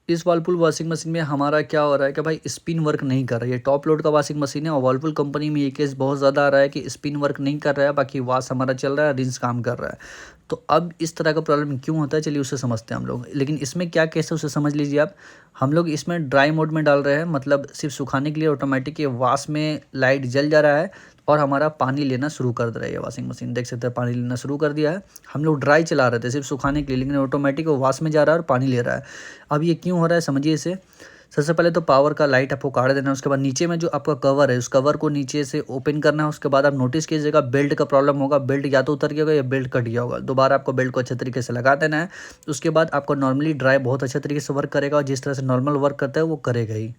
इस Whirlpool washing machine में हमारा क्या हो रहा है कि भाई स्पिन वर्क नहीं कर रही है। टॉप लोड का वॉशिंग मशीन है और वर्लपूल कंपनी में ये केस बहुत ज़्यादा आ रहा है कि स्पिन वर्क नहीं कर रहा है, बाकी वॉश हमारा चल रहा है, रिंस काम कर रहा है। तो अब इस तरह का प्रॉब्लम क्यों होता है, चलिए उसे समझते हैं हम लोग। लेकिन इसमें क्या केस है उसे समझ लीजिए आप। हम लोग इसमें ड्राई मोड में डाल रहे हैं, मतलब सिर्फ सुखाने के लिए ऑटोमेटिक ये वॉश में लाइट जल जा रहा है और हमारा पानी लेना शुरू कर दे रहा है। ये वॉशिंग मशीन देख सकते हैं पानी लेना शुरू कर दिया है। हम लोग ड्राई चला रहे थे सिर्फ सुखाने के लिए, लेकिन ऑटोमेटिक वो वॉश में जा रहा है और पानी ले रहा है। अब ये क्यों हो रहा है समझिए इसे। सबसे पहले तो पावर का लाइट आपको काट देना है, उसके बाद नीचे में जो आपका कवर है उस कवर को नीचे से ओपन करना है। उसके बाद आप नोटिस कीजिएगा बेल्ट का प्रॉब्लम होगा, बेल्ट या तो उतर गया होगा या बेल्ट कट गया होगा। दोबारा आपको बेल्ट को अच्छे तरीके से लगा देना है। उसके बाद आपको नॉर्मली ड्राई बहुत अच्छे तरीके से वर्क करेगा और जिस तरह से नॉर्मल वर्क करता है वो करेगा ही।